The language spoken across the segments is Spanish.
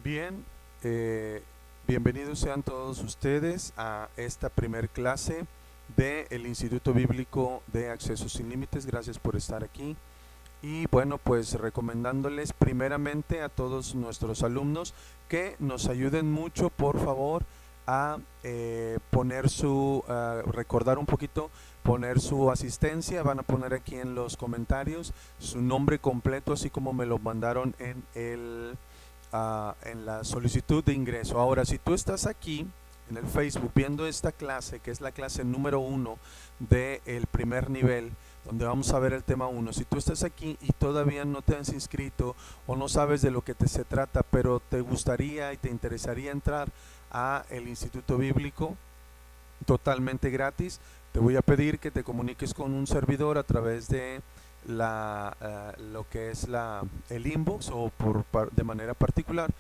Bien, bienvenidos sean todos ustedes a esta primer clase del Instituto Bíblico de Acceso Sin Límites. Gracias por estar aquí. Y bueno, pues recomendándoles primeramente a todos nuestros alumnos que nos ayuden mucho, por favor, a recordar un poquito, poner su asistencia. Van a poner aquí en los comentarios su nombre completo, así como me lo mandaron en la solicitud de ingreso. Ahora, si tú estás aquí en el Facebook viendo esta clase, que es la clase número 1 del primer nivel, donde vamos a ver el tema 1, si tú estás aquí y todavía no te has inscrito o no sabes de lo que se trata, pero te gustaría y te interesaría entrar a el Instituto Bíblico totalmente gratis, te voy a pedir que te comuniques con un servidor a través de lo que es el inbox o de manera particular,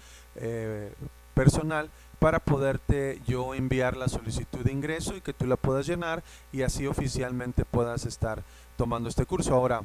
personal, para poderte yo enviar la solicitud de ingreso y que tú la puedas llenar y así oficialmente puedas estar tomando este curso. Ahora,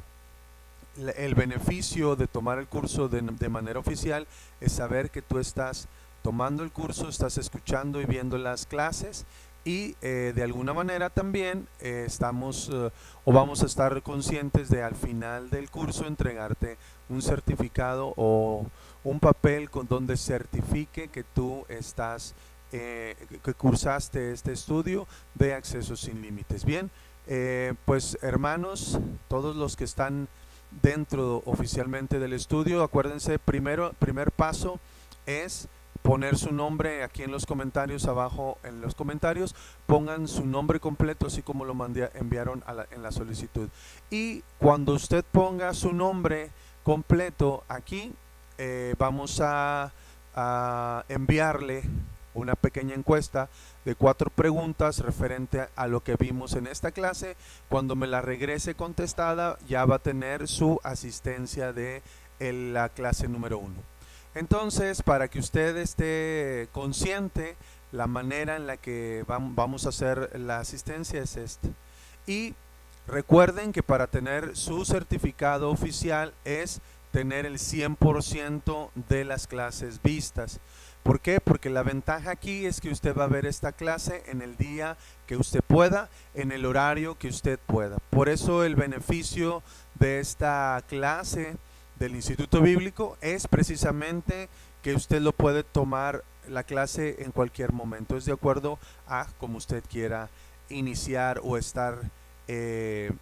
el beneficio de tomar el curso de manera oficial es saber que tú estás tomando el curso, estás escuchando y viendo las clases y de alguna manera también estamos o vamos a estar conscientes de al final del curso entregarte un certificado o un papel con donde certifique que tú estás que cursaste este estudio de Acceso Sin Límites. Bien, pues hermanos, todos los que están dentro oficialmente del estudio, acuérdense, primer paso es poner su nombre aquí en los comentarios, abajo en los comentarios, pongan su nombre completo, así como lo enviaron en la solicitud. Y cuando usted ponga su nombre completo aquí, vamos a enviarle una pequeña encuesta de 4 preguntas referente a lo que vimos en esta clase. Cuando me la regrese contestada, ya va a tener su asistencia de la clase número 1. Entonces, para que usted esté consciente, la manera en la que vamos a hacer la asistencia es esta. Y recuerden que para tener su certificado oficial es tener el 100% de las clases vistas. ¿Por qué? Porque la ventaja aquí es que usted va a ver esta clase en el día que usted pueda, en el horario que usted pueda. Por eso el beneficio de esta clase del Instituto Bíblico es precisamente que usted lo puede tomar la clase en cualquier momento. Es de acuerdo a como usted quiera iniciar o estar en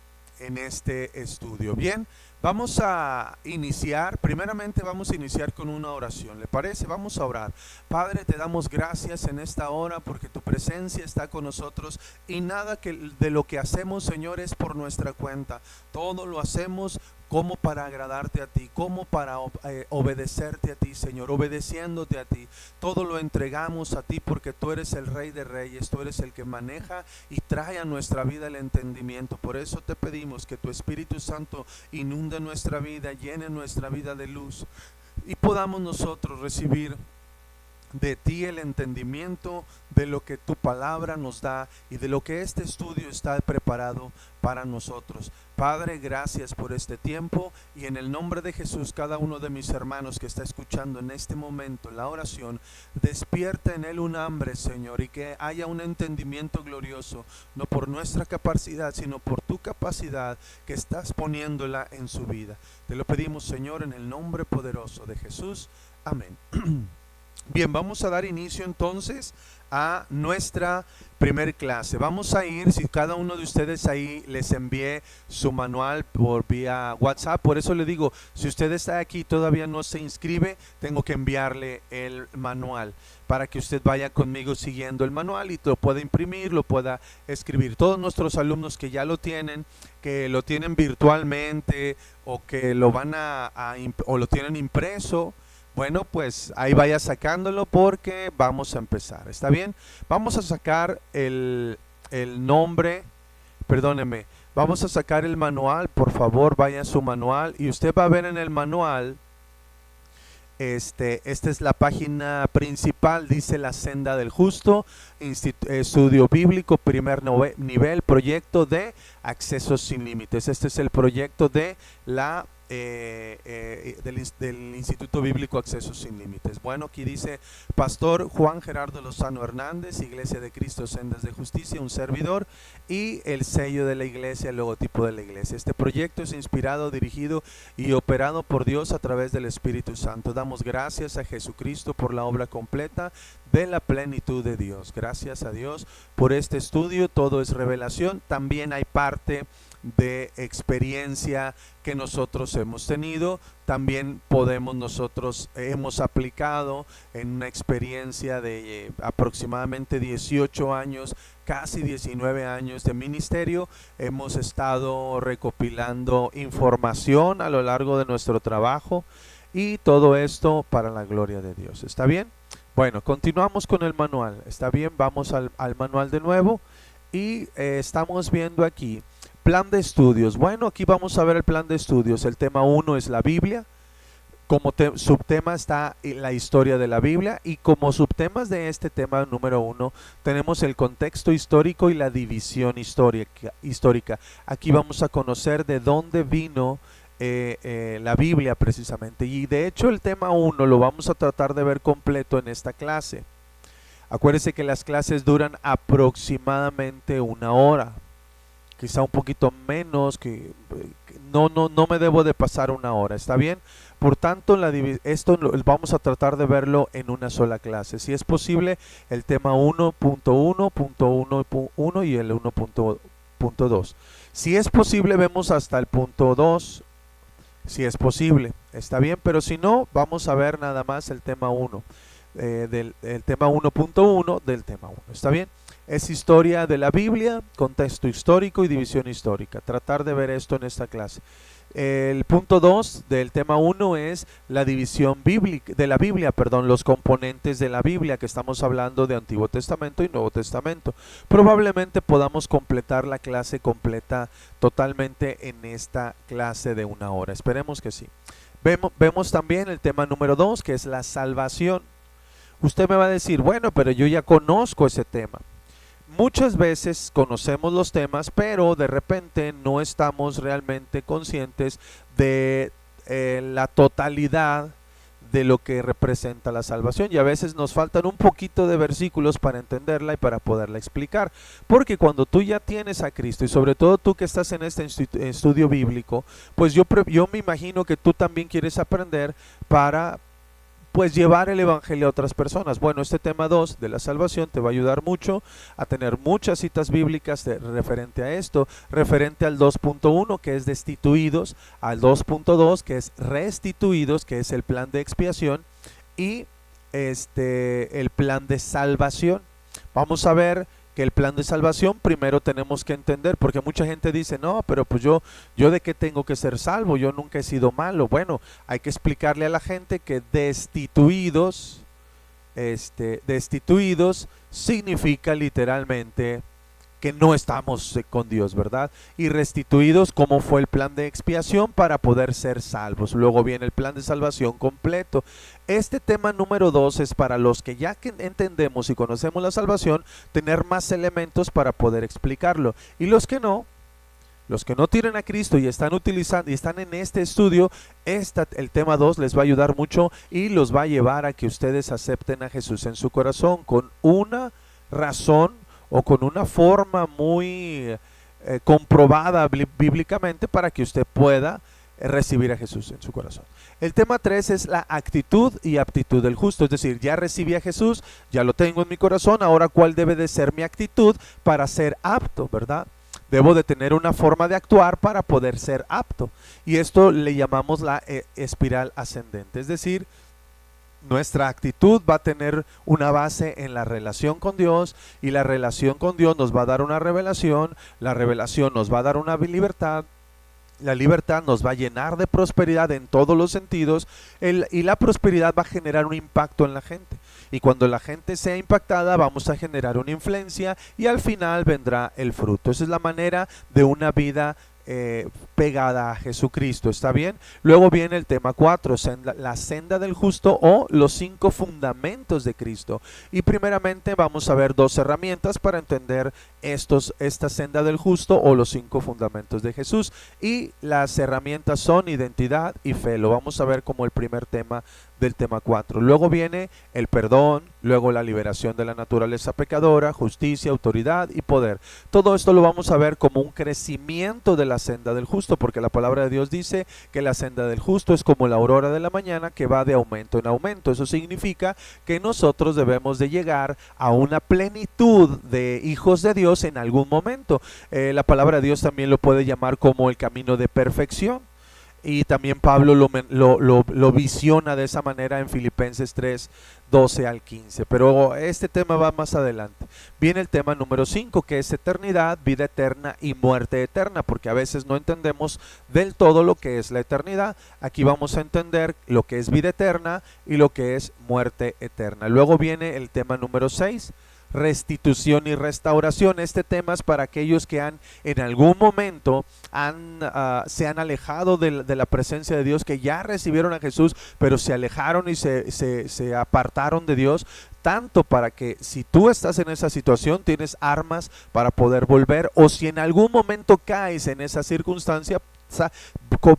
este estudio. Bien, vamos a iniciar. Primeramente vamos a iniciar con una oración. ¿Le parece? Vamos a orar. Padre, te damos gracias en esta hora porque tu presencia está con nosotros y nada de lo que hacemos, Señor, es por nuestra cuenta. Todo lo hacemos como para agradarte a ti, como para obedecerte a ti, Señor, obedeciéndote a ti. Todo lo entregamos a ti porque tú eres el Rey de Reyes, tú eres el que maneja y trae a nuestra vida el entendimiento. Por eso te pedimos que tu Espíritu Santo inunde nuestra vida, llene nuestra vida de luz y podamos nosotros recibir de ti el entendimiento de lo que tu palabra nos da y de lo que este estudio está preparado para nosotros. Padre, gracias por este tiempo y en el nombre de Jesús, cada uno de mis hermanos que está escuchando en este momento la oración, despierta en él un hambre, Señor, y que haya un entendimiento glorioso, no por nuestra capacidad, sino por tu capacidad que estás poniéndola en su vida. Te lo pedimos, Señor, en el nombre poderoso de Jesús. Amén. Bien, vamos a dar inicio entonces a nuestra primer clase. Vamos a ir, si cada uno de ustedes ahí les envié su manual por vía WhatsApp, por eso le digo, si usted está aquí y todavía no se inscribe, tengo que enviarle el manual para que usted vaya conmigo siguiendo el manual y lo pueda imprimir, lo pueda escribir. Todos nuestros alumnos que ya lo tienen, que lo tienen virtualmente o que lo van o lo tienen impreso, bueno, pues ahí vaya sacándolo porque vamos a empezar. ¿Está bien? Vamos a sacar el nombre, perdóneme, vamos a sacar el manual, por favor, vaya a su manual y usted va a ver en el manual, esta es la página principal, dice La Senda del Justo, Estudio Bíblico, primer nivel, proyecto de Acceso Sin Límites. Este es el proyecto de la del Instituto Bíblico Acceso Sin Límites. Bueno, aquí dice Pastor Juan Gerardo Lozano Hernández, Iglesia de Cristo Sendas de Justicia, un servidor, y el sello de la iglesia, el logotipo de la iglesia. Este proyecto es inspirado, dirigido y operado por Dios a través del Espíritu Santo. Damos gracias a Jesucristo por la obra completa de la plenitud de Dios. Gracias a Dios por este estudio. Todo es revelación. También hay parte de experiencia que nosotros hemos tenido. También nosotros hemos aplicado en una experiencia de aproximadamente 18 años, casi 19 años de ministerio. Hemos estado recopilando información a lo largo de nuestro trabajo, y todo esto para la gloria de Dios. ¿Está bien? Bueno, continuamos con el manual. ¿Está bien? Vamos al manual de nuevo, y estamos viendo aquí plan de estudios. Bueno, aquí vamos a ver el plan de estudios. El tema 1 es la Biblia. Como subtema está la historia de la Biblia, y como subtemas de este tema número 1 tenemos el contexto histórico y la división histórica. Aquí vamos a conocer de dónde vino la Biblia precisamente, y de hecho el tema 1 lo vamos a tratar de ver completo en esta clase. Acuérdense que las clases duran aproximadamente 1 hora, quizá un poquito menos, no me debo de pasar 1 hora, ¿está bien? Por tanto, esto vamos a tratar de verlo en una sola clase. Si es posible, el tema 1.1.1.1 y el 1.2. Si es posible, vemos hasta el punto 2, si es posible, está bien, pero si no, vamos a ver nada más el tema 1, el tema 1.1 del tema 1, ¿está bien? Es historia de la Biblia, contexto histórico y división histórica. Tratar de ver esto en esta clase. El punto 2 del tema 1 es la división bíblica, de la Biblia, los componentes de la Biblia, que estamos hablando de Antiguo Testamento y Nuevo Testamento. Probablemente podamos completar la clase completa totalmente en esta clase de 1 hora. Esperemos que sí. Vemos también el tema número 2, que es la salvación. Usted me va a decir, bueno, pero yo ya conozco ese tema. Muchas veces conocemos los temas, pero de repente no estamos realmente conscientes de la totalidad de lo que representa la salvación, y a veces nos faltan un poquito de versículos para entenderla y para poderla explicar, porque cuando tú ya tienes a Cristo, y sobre todo tú que estás en este estudio bíblico, pues yo me imagino que tú también quieres aprender para llevar el evangelio a otras personas. Bueno, este tema 2 de la salvación te va a ayudar mucho a tener muchas citas bíblicas referente a esto, referente al 2.1, que es destituidos, al 2.2, que es restituidos, que es el plan de expiación, y el plan de salvación. Vamos a ver que el plan de salvación primero tenemos que entender, porque mucha gente dice, no, pero pues yo de qué tengo que ser salvo, yo nunca he sido malo. Bueno, hay que explicarle a la gente que destituidos significa literalmente que no estamos con Dios, ¿verdad? Y restituidos, como fue el plan de expiación para poder ser salvos. Luego viene el plan de salvación completo. Este tema número 2 es para los que ya que entendemos y conocemos la salvación, tener más elementos para poder explicarlo. Y los que no tienen a Cristo y están utilizando y están en este estudio, el tema 2 les va a ayudar mucho y los va a llevar a que ustedes acepten a Jesús en su corazón con una razón o con una forma muy comprobada bíblicamente, para que usted pueda recibir a Jesús en su corazón. El tema 3 es la actitud y aptitud del justo, es decir, ya recibí a Jesús, ya lo tengo en mi corazón, ahora cuál debe de ser mi actitud para ser apto, ¿verdad? Debo de tener una forma de actuar para poder ser apto, y esto le llamamos la espiral ascendente, es decir, nuestra actitud va a tener una base en la relación con Dios, y la relación con Dios nos va a dar una revelación, la revelación nos va a dar una libertad, la libertad nos va a llenar de prosperidad en todos los sentidos, y la prosperidad va a generar un impacto en la gente, y cuando la gente sea impactada vamos a generar una influencia, y al final vendrá el fruto. Esa es la manera de una vida pegada a Jesucristo, ¿está bien? Luego viene el tema 4, la senda del justo o los 5 fundamentos de Cristo. Y primeramente vamos a ver 2 herramientas para entender esta senda del justo o los 5 fundamentos de Jesús. Y las herramientas son identidad y fe. Lo vamos a ver como el primer tema del tema 4. Luego viene el perdón, luego la liberación de la naturaleza pecadora, justicia, autoridad y poder. Todo esto lo vamos a ver como un crecimiento de la senda del justo, porque la palabra de Dios dice que la senda del justo es como la aurora de la mañana que va de aumento en aumento. Eso significa que nosotros debemos de llegar a una plenitud de hijos de Dios en algún momento. La palabra de Dios también lo puede llamar como el camino de perfección. Y también Pablo lo visiona de esa manera en Filipenses 3, 12 al 15. Pero este tema va más adelante. Viene el tema número 5, que es eternidad, vida eterna y muerte eterna, porque a veces no entendemos del todo lo que es la eternidad. Aquí vamos a entender lo que es vida eterna y lo que es muerte eterna. Luego viene el tema número 6, restitución y restauración. Este tema es para aquellos que en algún momento se han alejado de la presencia de Dios, que ya recibieron a Jesús, pero se alejaron y se apartaron de Dios. Tanto para que si tú estás en esa situación, tienes armas para poder volver, o si en algún momento caes en esa circunstancia,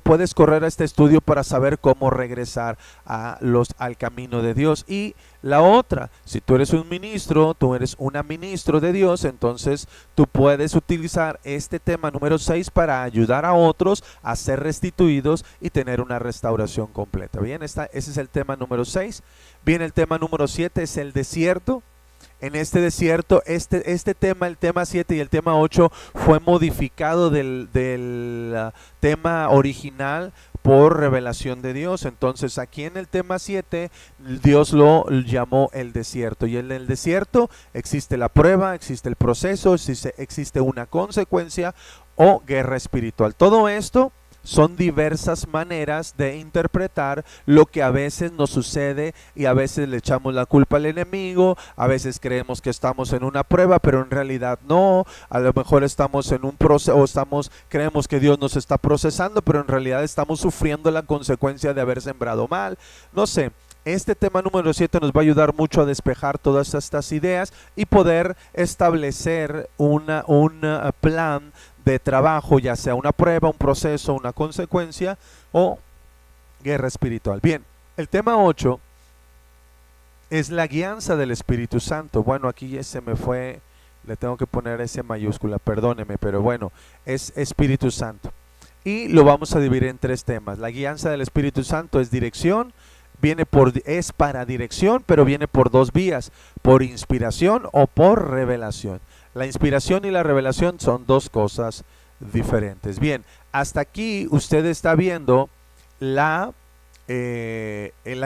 puedes correr a este estudio para saber cómo regresar al camino de Dios. Y la otra, si tú eres un ministro, tú eres una ministro de Dios, entonces tú puedes utilizar este tema número 6 para ayudar a otros a ser restituidos y tener una restauración completa. Bien, ese es el tema número 6. Bien, el tema número 7 es el desierto. En este desierto, este tema, el tema 7 y el tema 8 fue modificado del tema original por revelación de Dios. Entonces aquí en el tema 7 Dios lo llamó el desierto, y en el desierto existe la prueba, existe el proceso, existe una consecuencia o guerra espiritual. Todo esto son diversas maneras de interpretar lo que a veces nos sucede, y a veces le echamos la culpa al enemigo, a veces creemos que estamos en una prueba, pero en realidad no. A lo mejor estamos en un proceso, o creemos que Dios nos está procesando, pero en realidad estamos sufriendo la consecuencia de haber sembrado mal. No sé. Este tema número 7 nos va a ayudar mucho a despejar todas estas ideas y poder establecer un plan de trabajo, ya sea una prueba, un proceso, una consecuencia o guerra espiritual. Bien, el tema 8 es la guianza del Espíritu Santo. Bueno, aquí se me fue, le tengo que poner S mayúscula, perdóneme, pero bueno, es Espíritu Santo. Y lo vamos a dividir en 3 temas. La guianza del Espíritu Santo es dirección, es para dirección, pero viene por 2 vías, por inspiración o por revelación. La inspiración y la revelación son 2 cosas diferentes. Bien, hasta aquí usted está viendo la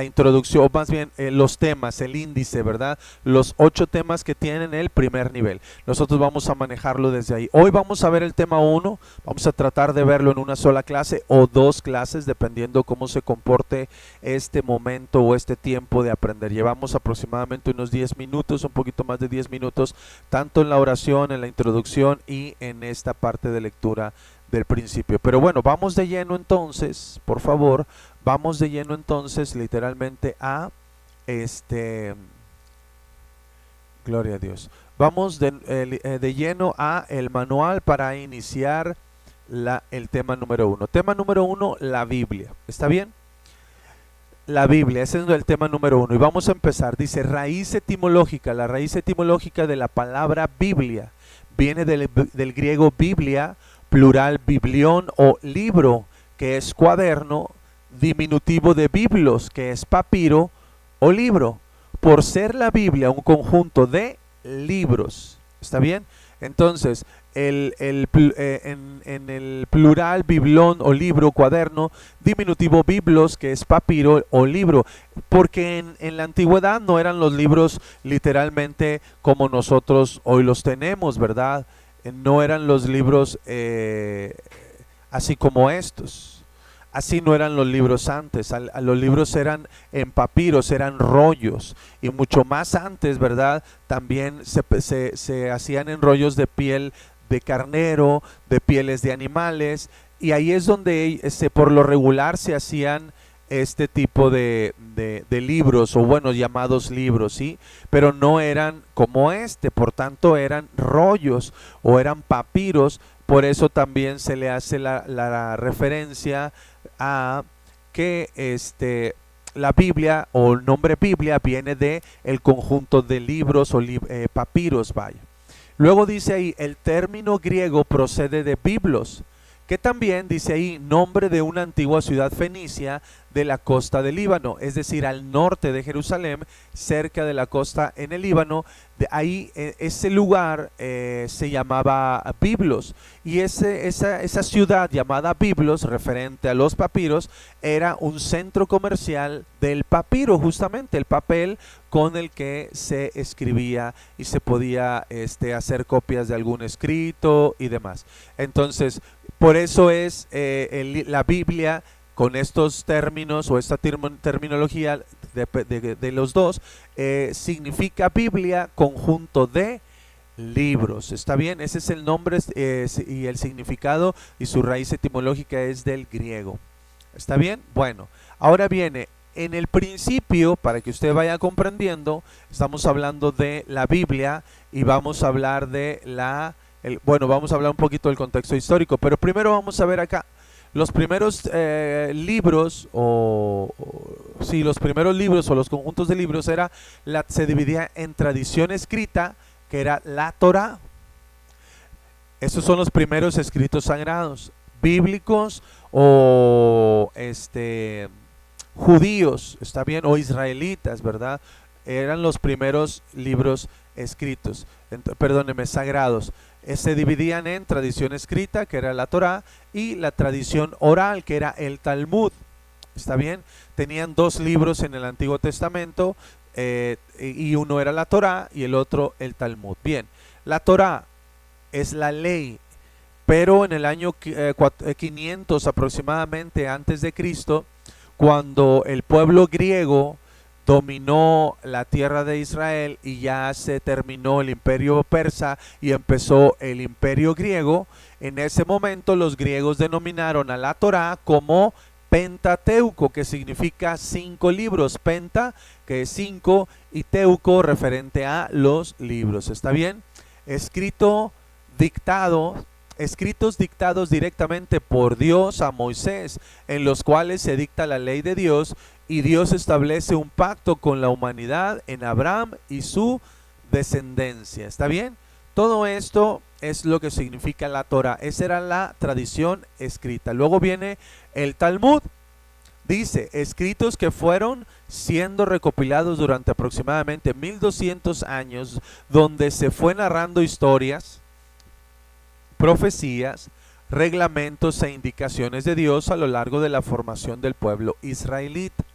introducción, o más bien los temas, el índice, ¿verdad? Los 8 temas que tienen el primer nivel. Nosotros vamos a manejarlo desde ahí. Hoy vamos a ver el tema 1, vamos a tratar de verlo en una sola clase o 2 clases, dependiendo cómo se comporte este momento o este tiempo de aprender. Llevamos aproximadamente unos 10 minutos, un poquito más de 10 minutos, tanto en la oración, en la introducción y en esta parte de lectura del principio. Pero bueno, vamos de lleno entonces, por favor. Vamos de lleno entonces literalmente a gloria a Dios. Vamos de lleno a el manual para iniciar el tema número 1. Tema número 1, la Biblia. ¿Está bien? La Biblia, ese es el tema número 1. Y vamos a empezar. Dice raíz etimológica. La raíz etimológica de la palabra Biblia viene del griego biblia, plural biblión o libro, que es cuaderno, diminutivo de biblos, que es papiro o libro, por ser la Biblia un conjunto de libros. ¿Está bien? Entonces, en el plural biblón o libro, cuaderno, diminutivo biblos, que es papiro o libro, porque en la antigüedad no eran los libros literalmente como nosotros hoy los tenemos, ¿verdad? No eran los libros así como estos. Así no eran los libros antes. Los libros eran en papiros, eran rollos, y mucho más antes, ¿verdad? También se hacían en rollos de piel de carnero, de pieles de animales, y ahí es donde por lo regular se hacían este tipo de libros, o bueno, llamados libros, ¿sí? Pero no eran como por tanto eran rollos o eran papiros. Por eso también se le hace la referencia a que la Biblia o el nombre Biblia viene de el conjunto de libros o papiros, vaya. Luego dice ahí, el término griego procede de biblos, que también dice ahí, nombre de una antigua ciudad fenicia de la costa del Líbano, es decir, al norte de Jerusalén, cerca de la costa en el Líbano. De ahí ese lugar se llamaba Biblos, y esa ciudad llamada Biblos, referente a los papiros, era un centro comercial del papiro, justamente el papel con el que se escribía y se podía hacer copias de algún escrito y demás. Entonces, por eso es la Biblia con estos términos o esta terminología de los dos, significa Biblia, conjunto de libros. ¿Está bien? Ese es el nombre y el significado, y su raíz etimológica es del griego. ¿Está bien? Bueno, ahora viene, en el principio, para que usted vaya comprendiendo, estamos hablando de la Biblia y vamos a hablar de bueno, vamos a hablar un poquito del contexto histórico, pero primero vamos a ver acá. Los primeros libros los primeros libros o los conjuntos de libros se dividía en tradición escrita, que era la Torá. Estos son los primeros escritos sagrados, bíblicos o judíos, está bien, o israelitas, ¿verdad? Eran los primeros libros escritos, perdóneme, sagrados. Se dividían en tradición escrita, que era la Torá, y la tradición oral, que era el Talmud. ¿Está bien? Tenían dos libros en el Antiguo Testamento, y uno era la Torá y el otro el Talmud. Bien, la Torá es la ley, pero en el año 500 aproximadamente antes de Cristo, cuando el pueblo griego dominó la tierra de Israel y ya se terminó el imperio persa y empezó el imperio griego, en ese momento los griegos denominaron a la Torá como Pentateuco, que significa 5 libros. Penta, que es 5, y teuco, referente a los libros. ¿Está bien? Escritos dictados directamente por Dios a Moisés, en los cuales se dicta la ley de Dios, y Dios establece un pacto con la humanidad en Abraham y su descendencia. ¿Está bien? Todo esto es lo que significa la Torah. Esa era la tradición escrita. Luego viene el Talmud. Dice, escritos que fueron siendo recopilados durante aproximadamente 1200 años, donde se fue narrando historias, profecías, reglamentos e indicaciones de Dios a lo largo de la formación del pueblo israelita.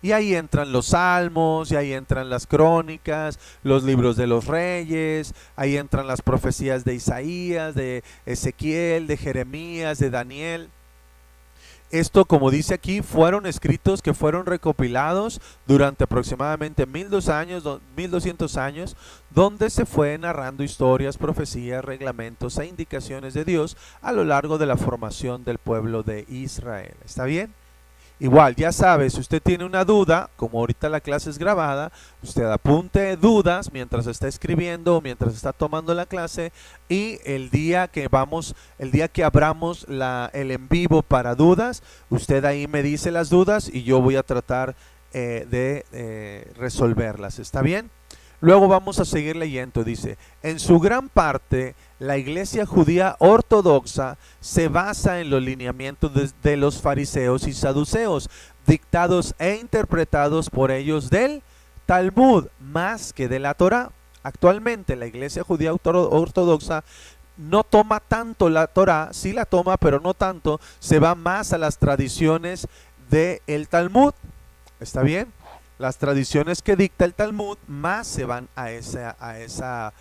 Y ahí entran los salmos, y ahí entran las crónicas, los libros de los reyes, ahí entran las profecías de Isaías, de Ezequiel, de Jeremías, de Daniel. Esto, como dice aquí, fueron escritos que fueron recopilados durante aproximadamente 1200 años, donde se fue narrando historias, profecías, reglamentos e indicaciones de Dios a lo largo de la formación del pueblo de Israel. ¿Está bien? Igual, ya sabe, si usted tiene una duda, como ahorita la clase es grabada, usted apunte dudas mientras está escribiendo o mientras está tomando la clase, y el día que abramos el en vivo para dudas, usted ahí me dice las dudas y yo voy a tratar de resolverlas. ¿Está bien? Luego vamos a seguir leyendo. Dice, en su gran parte la iglesia judía ortodoxa se basa en los lineamientos de los fariseos y saduceos, dictados e interpretados por ellos del Talmud, más que de la Torá. Actualmente la iglesia judía ortodoxa no toma tanto la Torá, sí la toma, pero no tanto, se va más a las tradiciones del Talmud. ¿Está bien? Las tradiciones que dicta el Talmud más se van a esa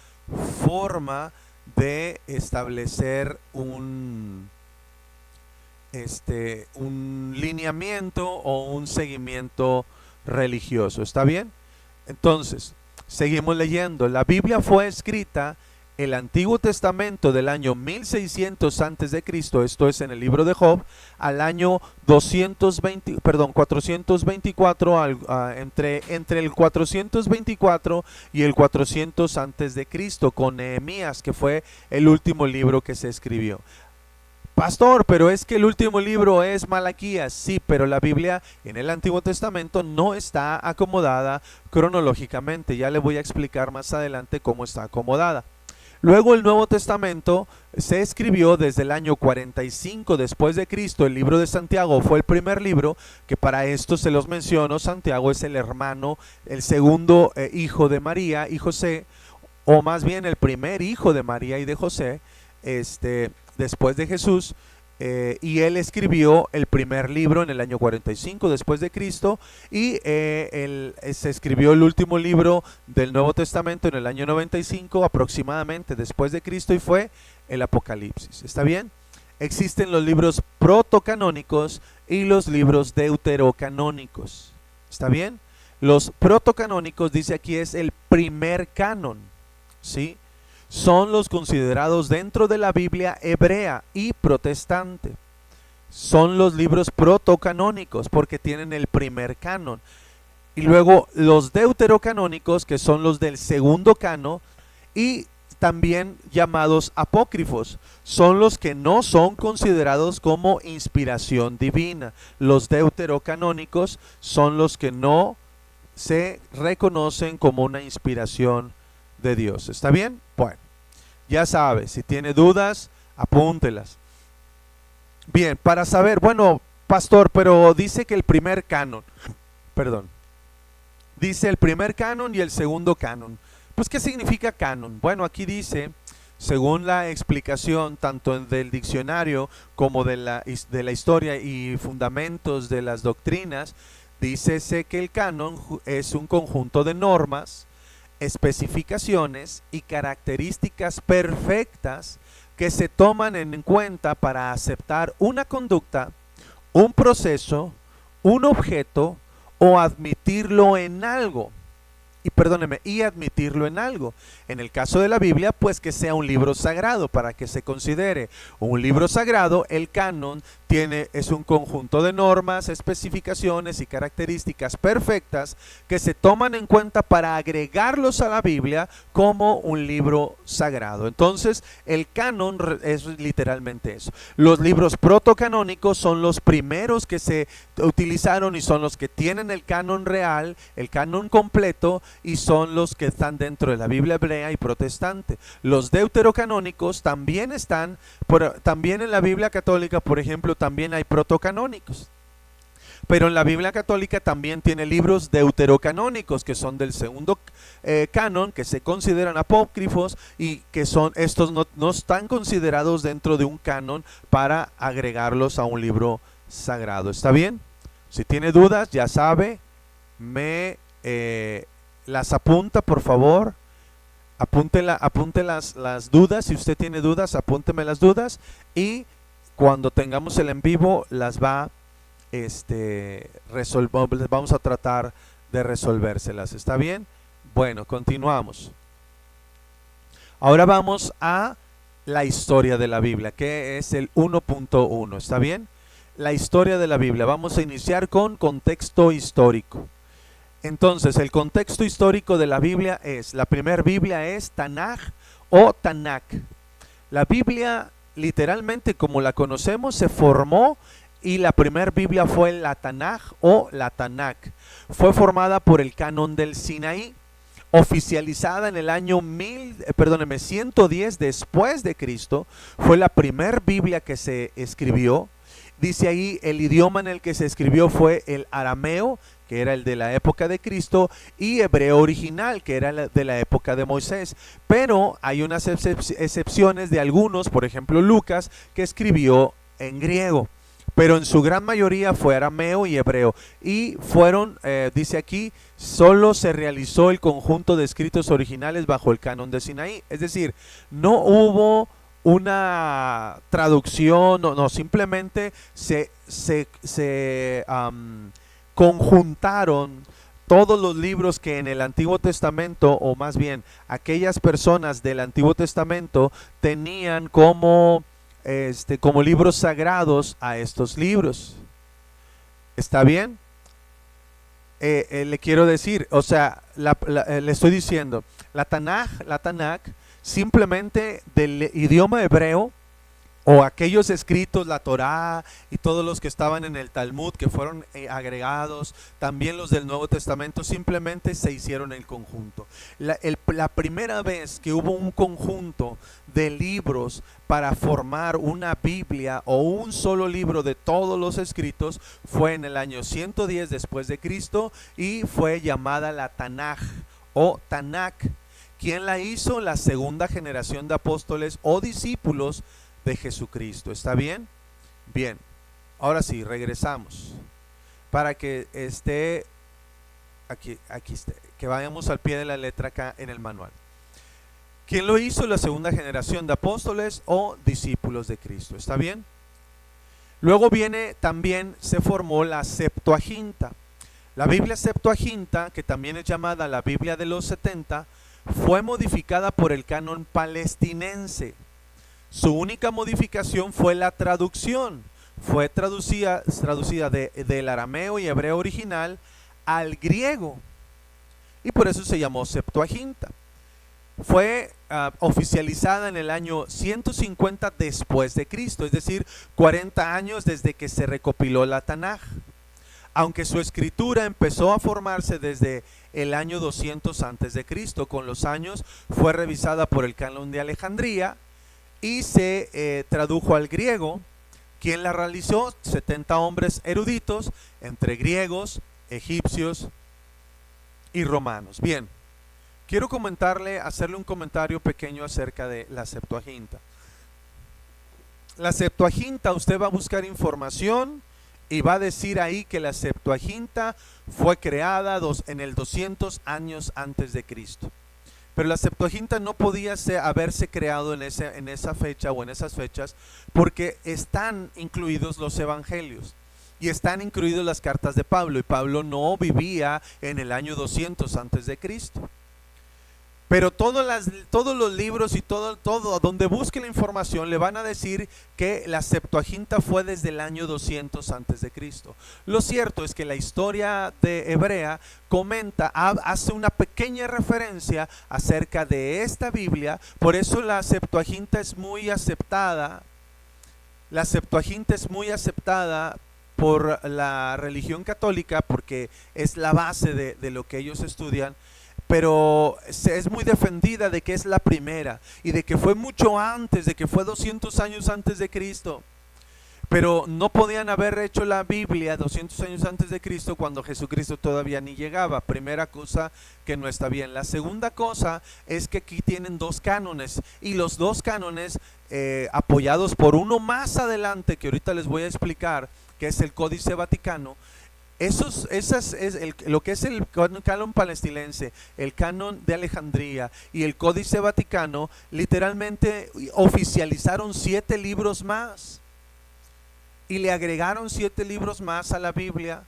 forma de establecer un lineamiento o un seguimiento religioso. ¿Está bien? Entonces, seguimos leyendo. La Biblia fue escrita el Antiguo Testamento del año 1600 antes de Cristo, esto es en el libro de Job, al año 424, entre el 424 y el 400 antes de Cristo, con Nehemías, que fue el último libro que se escribió. Pastor, pero es que el último libro es Malaquías. Sí, pero la Biblia en el Antiguo Testamento no está acomodada cronológicamente. Ya le voy a explicar más adelante cómo está acomodada. Luego el Nuevo Testamento se escribió desde el año 45 después de Cristo. El libro de Santiago fue el primer libro, que para esto se los menciono. Santiago es el hermano, el segundo hijo de María y José, o más bien el primer hijo de María y de José, después de Jesús, y él escribió el primer libro en el año 45 después de Cristo, y se escribió el último libro del Nuevo Testamento en el año 95 aproximadamente después de Cristo, y fue el Apocalipsis. ¿Está bien? Existen los libros protocanónicos y los libros deuterocanónicos. ¿Está bien? Los protocanónicos, dice aquí, es el primer canon, ¿sí? Son los considerados dentro de la Biblia hebrea y protestante. Son los libros protocanónicos porque tienen el primer canon. Y luego los deuterocanónicos, que son los del segundo canon, y también llamados apócrifos, son los que no son considerados como inspiración divina. Los deuterocanónicos son los que no se reconocen como una inspiración de Dios. ¿Está bien? Bueno, ya sabe, si tiene dudas, apúntelas. Bien, para saber, bueno, pastor, pero dice que el primer canon, dice el primer canon y el segundo canon. Pues, ¿qué significa canon? Bueno, aquí dice, según la explicación tanto del diccionario como de la historia y fundamentos de las doctrinas, dícese que el canon es un conjunto de normas, especificaciones y características perfectas que se toman en cuenta para aceptar una conducta, un proceso, un objeto o admitirlo en algo. Y admitirlo en algo. En el caso de la Biblia, pues que sea un libro sagrado para que se considere un libro sagrado. El canon es un conjunto de normas, especificaciones y características perfectas que se toman en cuenta para agregarlos a la Biblia como un libro sagrado. Entonces, el canon es literalmente eso. Los libros protocanónicos son los primeros que se utilizaron y son los que tienen el canon real, el canon completo, y son los que están dentro de la Biblia hebrea y protestante. Los deuterocanónicos también están, también en la Biblia católica, por ejemplo, también hay protocanónicos. Pero en la Biblia católica también tiene libros deuterocanónicos, que son del segundo canon, que se consideran apócrifos y que son, estos no están considerados dentro de un canon para agregarlos a un libro sagrado. ¿Está bien? Si tiene dudas, ya sabe, las apunta, por favor. Apunte las dudas. Si usted tiene dudas, apúnteme las dudas, y cuando tengamos el en vivo las va vamos a tratar de resolvérselas. ¿Está bien? Bueno, continuamos. Ahora vamos a la historia de la Biblia, que es el 1.1. ¿Está bien? La historia de la Biblia. Vamos a iniciar con contexto histórico. Entonces, el contexto histórico de la Biblia es, la primera Biblia es Tanaj o Tanakh. La Biblia, literalmente como la conocemos, se formó, y la primera Biblia fue la Tanaj o la Tanakh. Fue formada por el canon del Sinaí, oficializada en el año 110 después de Cristo. Fue la primera Biblia que se escribió. Dice ahí, el idioma en el que se escribió fue el arameo, que era el de la época de Cristo, y hebreo original, que era de la época de Moisés. Pero hay unas excepciones de algunos, por ejemplo Lucas, que escribió en griego. Pero en su gran mayoría fue arameo y hebreo. Y fueron, dice aquí, solo se realizó el conjunto de escritos originales bajo el canon de Sinaí. Es decir, no hubo una traducción, no, simplemente se conjuntaron todos los libros que en el Antiguo Testamento, o más bien aquellas personas del Antiguo Testamento tenían como, como libros sagrados a estos libros. ¿Está bien? Le quiero decir, o sea, le estoy diciendo, la Tanaj, simplemente del idioma hebreo, o aquellos escritos, la Torá y todos los que estaban en el Talmud que fueron agregados, también los del Nuevo Testamento, simplemente se hicieron en conjunto. La primera vez que hubo un conjunto de libros para formar una Biblia o un solo libro de todos los escritos fue en el año 110 después de Cristo y fue llamada la Tanaj o Tanakh. ¿Quién la hizo? La segunda generación de apóstoles o discípulos de Jesucristo. ¿Está bien? Bien. Ahora sí, regresamos. Para que esté aquí esté, que vayamos al pie de la letra acá en el manual. ¿Quién lo hizo? La segunda generación de apóstoles o discípulos de Cristo. ¿Está bien? Luego viene, también se formó la Septuaginta. La Biblia Septuaginta, que también es llamada la Biblia de los 70, fue modificada por el canon palestinense. Su única modificación fue la traducción. Fue traducida del arameo y hebreo original al griego. Y por eso se llamó Septuaginta. Fue oficializada en el año 150 después de Cristo, es decir, 40 años desde que se recopiló la Tanaj. Aunque su escritura empezó a formarse desde el año 200 antes de Cristo, con los años fue revisada por el canon de Alejandría y se tradujo al griego. ¿Quién la realizó? 70 hombres eruditos, entre griegos, egipcios y romanos. Bien, quiero hacerle un comentario pequeño acerca de la Septuaginta. La Septuaginta, usted va a buscar información y va a decir ahí que la Septuaginta fue creada en el 200 años antes de Cristo. Pero la Septuaginta no podía haberse creado en esa fecha o en esas fechas porque están incluidos los evangelios y están incluidas las cartas de Pablo, y Pablo no vivía en el año 200 antes de Cristo. Pero todos los libros y todo donde busque la información le van a decir que la Septuaginta fue desde el año 200 antes de Cristo. Lo cierto es que la historia de hebrea hace una pequeña referencia acerca de esta Biblia. Por eso la Septuaginta es muy aceptada. La Septuaginta es muy aceptada por la religión católica porque es la base de lo que ellos estudian. Pero es muy defendida de que es la primera y de que fue mucho antes, de que fue 200 años antes de Cristo. Pero no podían haber hecho la Biblia 200 años antes de Cristo cuando Jesucristo todavía ni llegaba. Primera cosa que no está bien. La segunda cosa es que aquí tienen dos cánones, y los dos cánones apoyados por uno más adelante que ahorita les voy a explicar, que es el Códice Vaticano. Lo que es el canon palestinense, el canon de Alejandría y el Códice Vaticano, literalmente oficializaron 7 libros más y le agregaron 7 libros más a la Biblia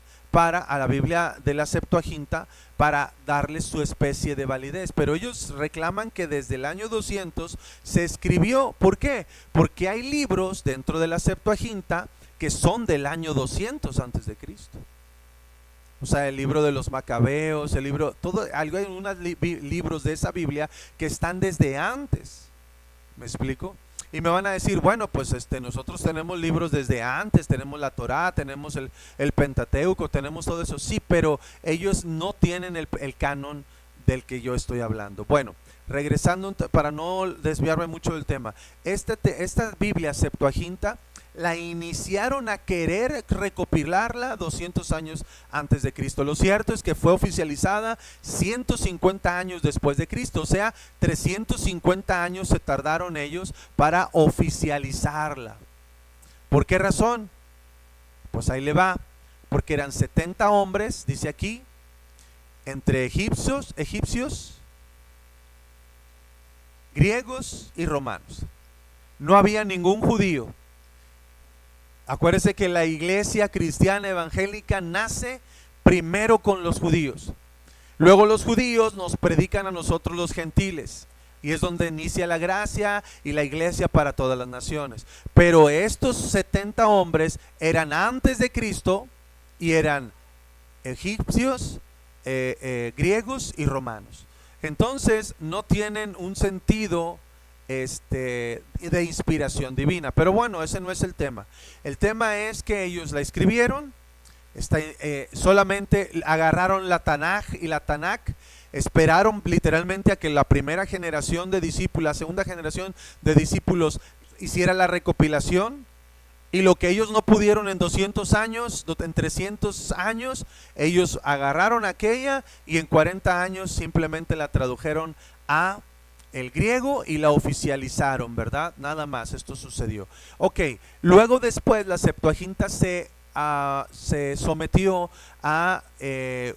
de la Septuaginta para darle su especie de validez. Pero ellos reclaman que desde el año 200 se escribió. ¿Por qué? Porque hay libros dentro de la Septuaginta que son del año 200 antes de Cristo. O sea, el libro de los Macabeos, hay unos libros de esa Biblia que están desde antes. ¿Me explico? Y me van a decir, bueno, pues nosotros tenemos libros desde antes, tenemos la Torá, tenemos el Pentateuco, tenemos todo eso. Sí, pero ellos no tienen el canon del que yo estoy hablando. Bueno, regresando para no desviarme mucho del tema, esta Biblia Septuaginta la iniciaron a querer recopilarla 200 años antes de Cristo. Lo cierto es que fue oficializada 150 años después de Cristo, o sea, 350 años se tardaron ellos para oficializarla. ¿Por qué razón? Pues ahí le va, porque eran 70 hombres, dice aquí, entre egipcios, griegos y romanos. No había ningún judío. Acuérdese que la iglesia cristiana evangélica nace primero con los judíos. Luego los judíos nos predican a nosotros los gentiles. Y es donde inicia la gracia y la iglesia para todas las naciones. Pero estos 70 hombres eran antes de Cristo y eran egipcios, griegos y romanos. Entonces no tienen un sentido de inspiración divina. Pero bueno, ese no es el tema. El tema es que ellos la escribieron, solamente agarraron la Tanaj y la Tanakh, esperaron literalmente a que la primera generación de discípulos, la segunda generación de discípulos hiciera la recopilación, y lo que ellos no pudieron en 200 años, en 300 años, ellos agarraron aquella y en 40 años simplemente la tradujeron a el griego y la oficializaron, ¿verdad? Nada más, esto sucedió. Ok, luego después la Septuaginta se sometió a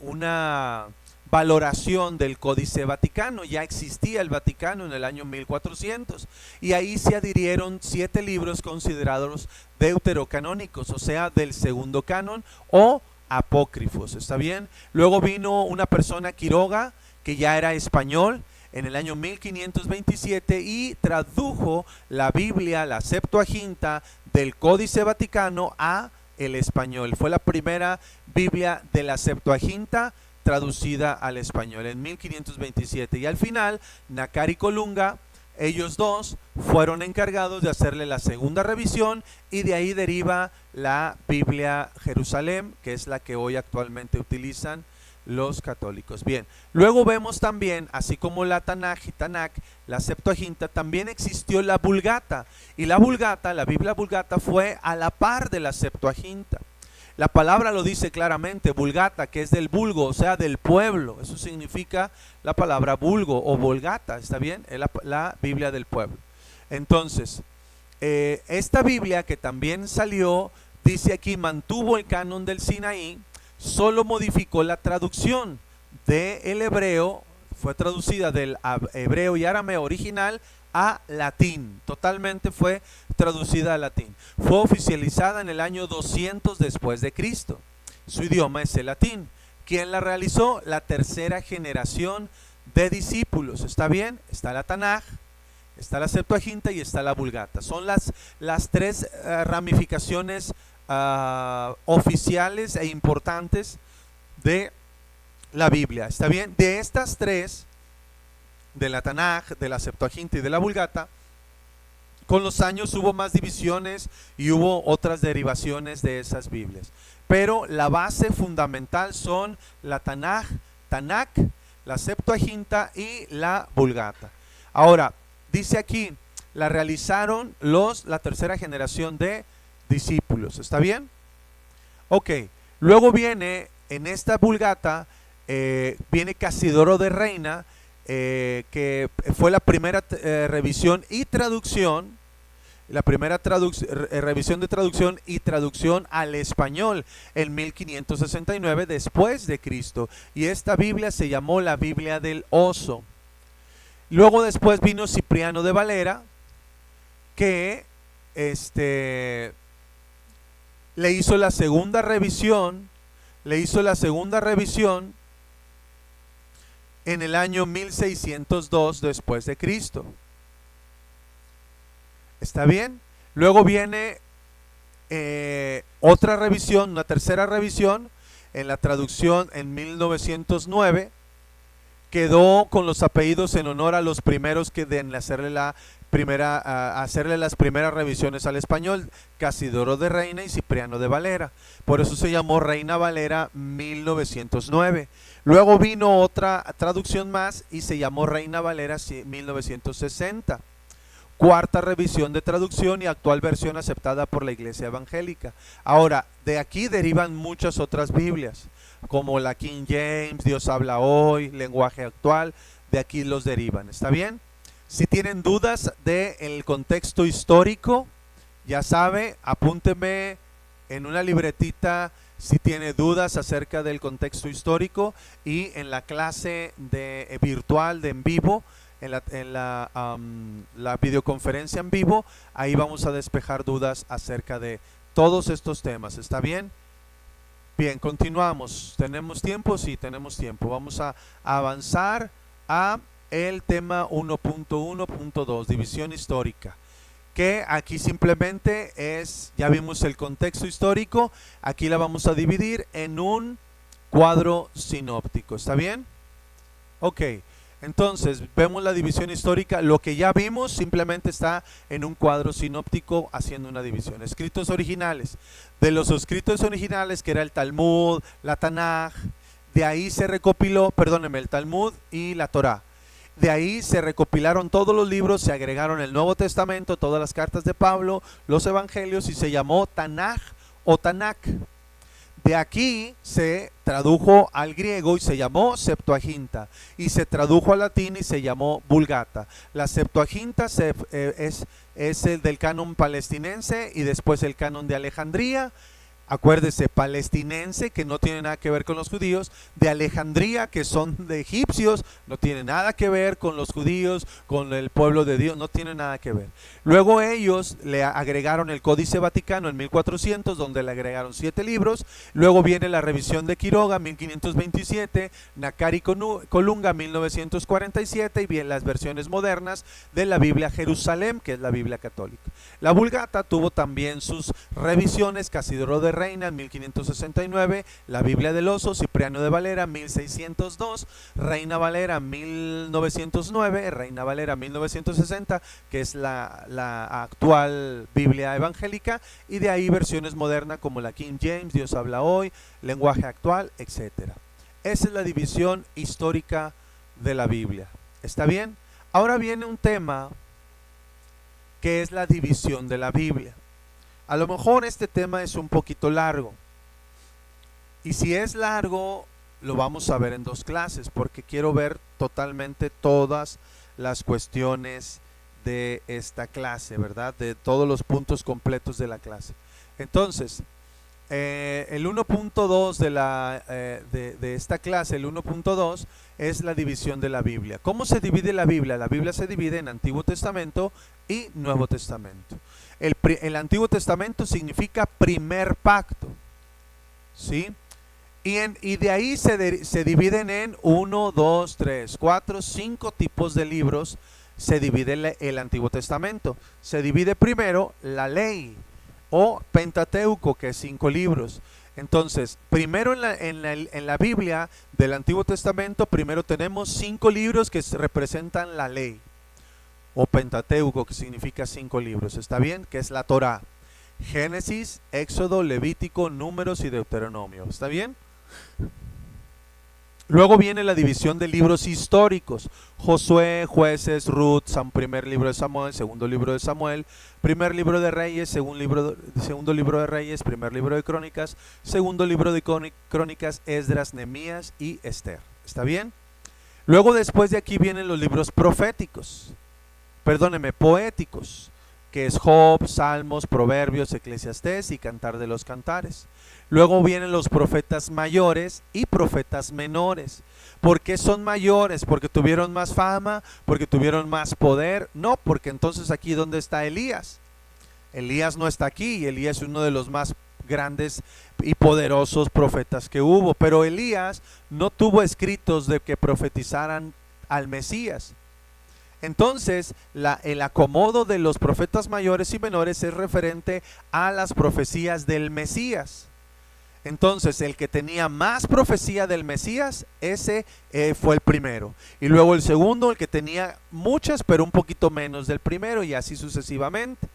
una valoración del Códice Vaticano. Ya existía el Vaticano en el año 1400 y ahí se adhirieron 7 libros considerados deuterocanónicos, o sea, del segundo canon o apócrifos, ¿está bien? Luego vino una persona, Quiroga, que ya era español, en el año 1527 y tradujo la Biblia, la Septuaginta, del Códice Vaticano a el español. Fue la primera Biblia de la Septuaginta traducida al español en 1527, y al final Nácar y Colunga, ellos dos fueron encargados de hacerle la segunda revisión, y de ahí deriva la Biblia Jerusalén, que es la que hoy actualmente utilizan los católicos. Bien, luego vemos también, así como la Tanaj y Tanakh, la Septuaginta, también existió la Vulgata, y la Vulgata, la Biblia Vulgata, fue a la par de la Septuaginta. La palabra lo dice claramente, vulgata, que es del vulgo, o sea, del pueblo. Eso significa la palabra vulgo o vulgata, ¿está bien? Es la Biblia del pueblo. Entonces, esta Biblia que también salió, dice aquí, mantuvo el canon del Sinaí, solo modificó la traducción del hebreo, fue traducida del hebreo y arameo original a latín, totalmente fue traducida a latín. Fue oficializada en el año 200 después de Cristo. Su idioma es el latín. ¿Quién la realizó? La tercera generación de discípulos. ¿Está bien? Está la Tanaj, está la Septuaginta y está la Vulgata. Son las tres ramificaciones oficiales e importantes de la Biblia. ¿Está bien? De estas tres, de la Tanaj, de la Septuaginta y de la Vulgata, con los años hubo más divisiones y hubo otras derivaciones de esas Biblias, pero la base fundamental son la Tanaj, Tanakh, la Septuaginta y la Vulgata. Ahora, dice aquí, la realizaron la tercera generación de discípulos, ¿está bien? Ok, luego viene en esta Vulgata, viene Casidoro de Reina, que fue la primera revisión y traducción, la primera revisión de traducción y traducción al español en 1569 después de Cristo, y esta Biblia se llamó la Biblia del Oso. Luego después vino Cipriano de Valera, que le hizo la segunda revisión, en el año 1602 después de Cristo. ¿Está bien? Luego viene otra revisión, una tercera revisión, en la traducción en 1909. Quedó con los apellidos en honor a los primeros que de hacerle las primeras revisiones al español, Casidoro de Reina y Cipriano de Valera. Por eso se llamó Reina Valera 1909. Luego vino otra traducción más y se llamó Reina Valera 1960. Cuarta revisión de traducción y actual versión aceptada por la Iglesia Evangélica. Ahora, de aquí derivan muchas otras Biblias, como la King James, Dios habla hoy, lenguaje actual, de aquí los derivan. ¿Está bien? Si tienen dudas del contexto histórico, ya sabe, apúnteme en una libretita si tiene dudas acerca del contexto histórico, y en la clase virtual de en vivo, en la videoconferencia en vivo, ahí vamos a despejar dudas acerca de todos estos temas. ¿Está bien? Bien, continuamos. ¿Tenemos tiempo? Sí, tenemos tiempo. Vamos a avanzar a el tema 1.1.2, división histórica. Que aquí simplemente es, ya vimos el contexto histórico, aquí la vamos a dividir en un cuadro sinóptico. ¿Está bien? Ok. Entonces, vemos la división histórica. Lo que ya vimos simplemente está en un cuadro sinóptico haciendo una división. Escritos originales. De los escritos originales, que era el Talmud, la Tanaj, de ahí se recopiló, perdónenme, el Talmud y la Torá. De ahí se recopilaron todos los libros, se agregaron el Nuevo Testamento, todas las cartas de Pablo, los evangelios, y se llamó Tanaj o Tanakh. De aquí se tradujo al griego y se llamó Septuaginta, y se tradujo al latín y se llamó Vulgata. La Septuaginta es el del canon palestinense y después el canon de Alejandría. Acuérdese, palestinense, que no tiene nada que ver con los judíos, de Alejandría, que son de egipcios, no tiene nada que ver con los judíos, con el pueblo de Dios, no tiene nada que ver. Luego ellos le agregaron el Códice Vaticano en 1400, donde le agregaron 7 libros. Luego viene la revisión de Quiroga, 1527, Nácar y Colunga, 1947, y bien las versiones modernas de la Biblia Jerusalén, que es la Biblia católica. La Vulgata tuvo también sus revisiones, Casidoro de Reina en 1569, la Biblia del Oso, Cipriano de Valera 1602, Reina Valera 1909, Reina Valera 1960, que es la actual Biblia evangélica, y de ahí versiones modernas como la King James, Dios habla hoy, lenguaje actual, etc. Esa es la división histórica de la Biblia. ¿Está bien? Ahora viene un tema que es la división de la Biblia. A lo mejor este tema es un poquito largo, y si es largo lo vamos a ver en 2 clases, porque quiero ver totalmente todas las cuestiones de esta clase, ¿verdad? De todos los puntos completos de la clase. Entonces, el 1.2 de esta clase, el 1.2 es la división de la Biblia. ¿Cómo se divide la Biblia? La Biblia se divide en Antiguo Testamento y Nuevo Testamento. El Antiguo Testamento significa primer pacto, ¿sí? Y de ahí se dividen en 1, 2, 3, 4, 5 tipos de libros. Se divide el Antiguo Testamento. Se divide primero la ley o Pentateuco, que es 5 libros. Entonces, primero en la Biblia del Antiguo Testamento, primero tenemos 5 libros que representan la ley, o Pentateuco, que significa 5 libros. ¿Está bien? Que es la Torá: Génesis, Éxodo, Levítico, Números y Deuteronomio. ¿Está bien? Luego viene la división de libros históricos: Josué, Jueces, Ruth, primer libro de Samuel, segundo libro de Samuel, primer libro de Reyes, segundo libro de Reyes, primer libro de Crónicas, segundo libro de Crónicas, Esdras, Nehemías y Esther. ¿Está bien? Luego, después de aquí vienen los libros poéticos, que es Job, Salmos, Proverbios, Eclesiastés y Cantar de los Cantares. Luego vienen los profetas mayores y profetas menores. ¿Por qué son mayores? ¿Porque tuvieron más fama? ¿Porque tuvieron más poder? No, porque entonces aquí ¿dónde está Elías? Elías no está aquí, y Elías es uno de los más grandes y poderosos profetas que hubo. Pero Elías no tuvo escritos de que profetizaran al Mesías. Entonces, el acomodo de los profetas mayores y menores es referente a las profecías del Mesías. Entonces, el que tenía más profecía del Mesías, ese fue el primero. Y luego el segundo, el que tenía muchas, pero un poquito menos del primero, y así sucesivamente.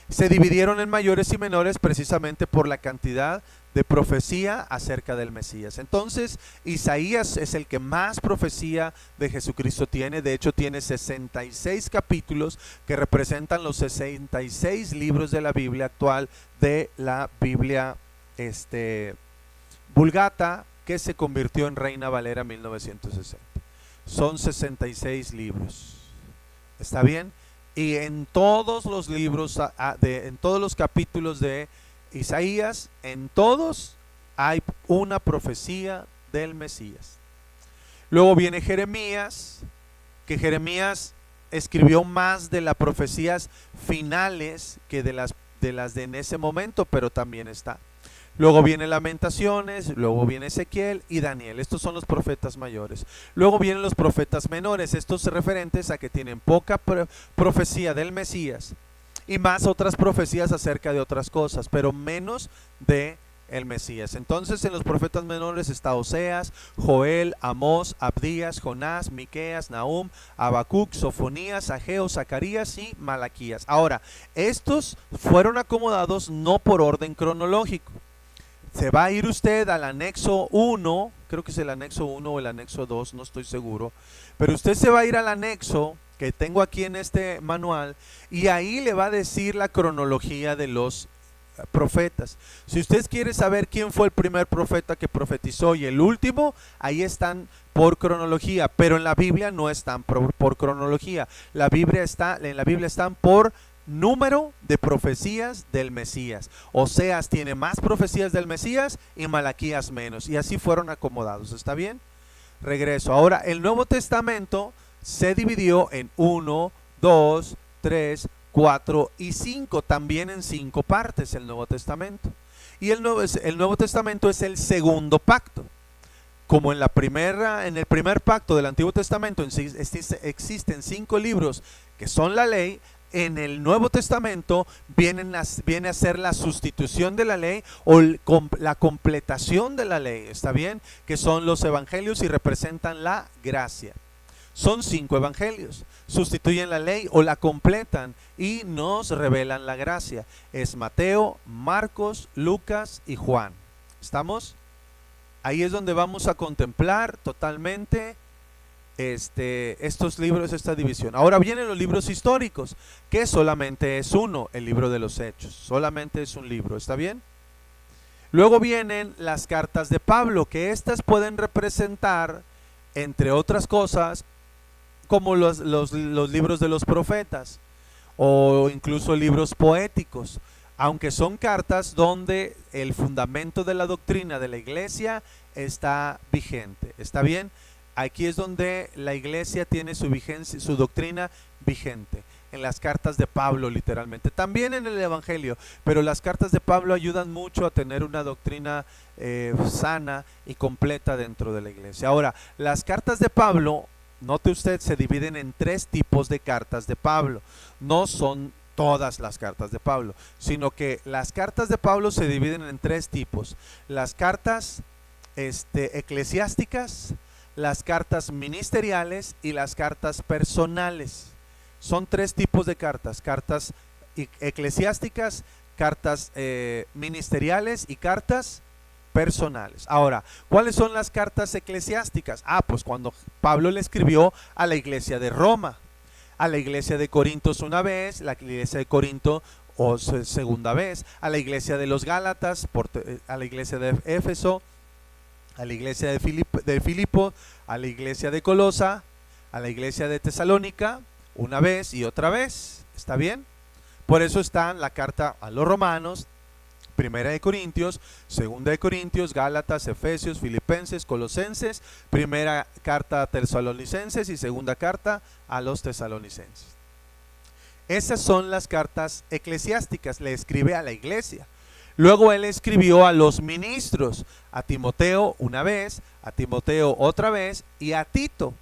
Se dividieron en mayores y menores precisamente por la cantidad de profecía acerca del Mesías. Entonces, Isaías es el que más profecía de Jesucristo tiene. De hecho, tiene 66 capítulos que representan los 66 libros de la Biblia actual, de la Biblia Vulgata, que se convirtió en Reina Valera 1960. Son 66 libros. ¿Está bien? Y en todos los libros, en todos los capítulos de Isaías, en todos hay una profecía del Mesías. Luego viene Jeremías, que Jeremías escribió más de las profecías finales que de las de en ese momento, pero también está. Luego viene Lamentaciones, luego viene Ezequiel y Daniel. Estos son los profetas mayores. Luego vienen los profetas menores, estos referentes a que tienen poca profecía del Mesías y más otras profecías acerca de otras cosas, pero menos de el Mesías. Entonces en los profetas menores está Oseas, Joel, Amós, Abdías, Jonás, Miqueas, Nahum, Habacuc, Sofonías, Ageo, Zacarías y Malaquías. Ahora, estos fueron acomodados no por orden cronológico. Se va a ir usted al anexo 1, creo que es el anexo 1 o el anexo 2, no estoy seguro, pero usted se va a ir al anexo que tengo aquí en este manual y ahí le va a decir la cronología de los profetas. Si usted quiere saber quién fue el primer profeta que profetizó y el último, ahí están por cronología, pero en la Biblia no están por cronología. En la Biblia están por número de profecías del Mesías. Oseas tiene más profecías del Mesías y Malaquías menos, y así fueron acomodados. ¿Está bien? Regreso. Ahora, el Nuevo Testamento se dividió en 1, 2, 3, 4 y 5, también en 5 partes el Nuevo Testamento. Y el Nuevo Testamento es el segundo pacto. Como en el primer pacto del Antiguo Testamento existen 5 libros que son la ley, en el Nuevo Testamento viene a ser la sustitución de la ley o la completación de la ley, ¿está bien? Que son los evangelios y representan la gracia. Son 5 evangelios, sustituyen la ley o la completan y nos revelan la gracia. Es Mateo, Marcos, Lucas y Juan. ¿Estamos? Ahí es donde vamos a contemplar totalmente estos libros, esta división. Ahora vienen los libros históricos, que solamente es uno, el libro de los Hechos, solamente es un libro, ¿está bien? Luego vienen las cartas de Pablo, que estas pueden representar, entre otras cosas, como los libros de los profetas, o incluso libros poéticos, aunque son cartas donde el fundamento de la doctrina de la iglesia está vigente, ¿está bien? Aquí es donde la iglesia tiene su vigencia, su doctrina vigente, en las cartas de Pablo literalmente, también en el evangelio, pero las cartas de Pablo ayudan mucho a tener una doctrina sana y completa dentro de la iglesia. Ahora, las cartas de Pablo, note usted, se dividen en 3 tipos de cartas de Pablo, no son todas las cartas de Pablo, sino que las cartas de Pablo se dividen en 3 tipos, las cartas eclesiásticas, las cartas ministeriales y las cartas personales. Son 3 tipos de cartas: cartas eclesiásticas, cartas ministeriales y cartas personales. Ahora, ¿cuáles son las cartas eclesiásticas? Pues cuando Pablo le escribió a la iglesia de Roma, a la iglesia de Corintios una vez, la iglesia de Corinto segunda vez, a la iglesia de los Gálatas, a la iglesia de Éfeso, a la iglesia de Filipo, a la iglesia de Colosa, a la iglesia de Tesalónica, una vez y otra vez. ¿Está bien? Por eso está la carta a los romanos, primera de Corintios, segunda de Corintios, Gálatas, Efesios, Filipenses, Colosenses, primera carta a Tesalonicenses y segunda carta a los Tesalonicenses. Esas son las cartas eclesiásticas, le escribe a la iglesia. Luego él escribió a los ministros, a Timoteo una vez, a Timoteo otra vez y a Tito.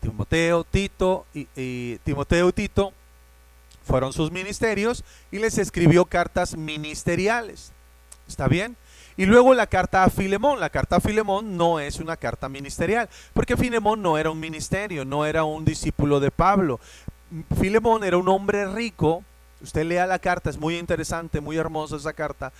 Timoteo y Tito fueron sus ministerios y les escribió cartas ministeriales. ¿Está bien? Y luego la carta a Filemón. La carta a Filemón no es una carta ministerial, porque Filemón no era un ministerio, no era un discípulo de Pablo. Filemón era un hombre rico. Usted lea la carta, es muy interesante, muy hermosa esa carta.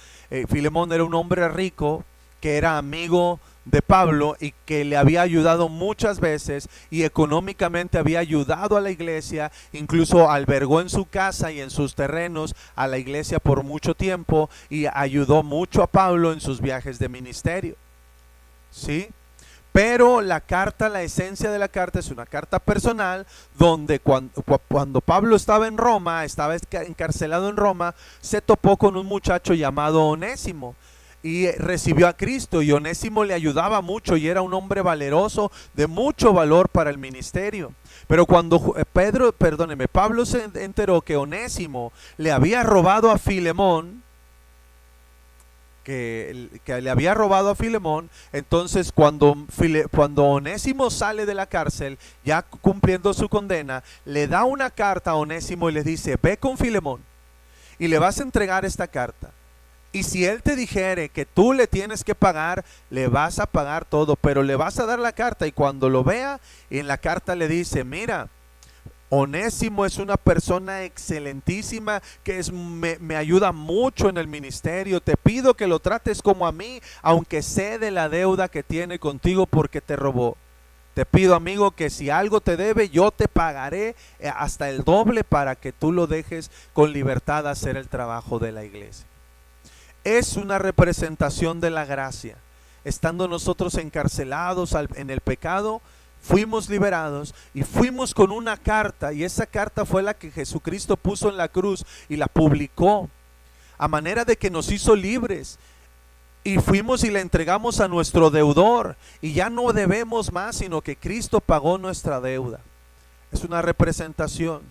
Filemón era un hombre rico que era amigo de Pablo y que le había ayudado muchas veces y económicamente había ayudado a la iglesia, incluso albergó en su casa y en sus terrenos a la iglesia por mucho tiempo y ayudó mucho a Pablo en sus viajes de ministerio. ¿Sí? Pero la carta, la esencia de la carta es una carta personal donde cuando Pablo estaba en Roma, estaba encarcelado en Roma, se topó con un muchacho llamado Onésimo y recibió a Cristo, y Onésimo le ayudaba mucho y era un hombre valeroso de mucho valor para el ministerio. Pero cuando Pablo se enteró que Onésimo le había robado a Filemón, que le había robado a Filemón. Entonces cuando Onésimo sale de la cárcel, ya cumpliendo su condena, le da una carta a Onésimo y le dice: ve con Filemón y le vas a entregar esta carta. Y si él te dijere que tú le tienes que pagar, le vas a pagar todo, pero le vas a dar la carta. Y cuando lo vea, en la carta le dice: mira, Onésimo es una persona excelentísima que me ayuda mucho en el ministerio. Te pido que lo trates como a mí, aunque sé de la deuda que tiene contigo porque te robó. Te pido, amigo, que si algo te debe, yo te pagaré hasta el doble para que tú lo dejes con libertad a hacer el trabajo de la iglesia. Es una representación de la gracia. Estando nosotros encarcelados en el pecado, fuimos liberados y fuimos con una carta, y esa carta fue la que Jesucristo puso en la cruz y la publicó a manera de que nos hizo libres, y fuimos y la entregamos a nuestro deudor, y ya no debemos más, sino que Cristo pagó nuestra deuda. Es una representación.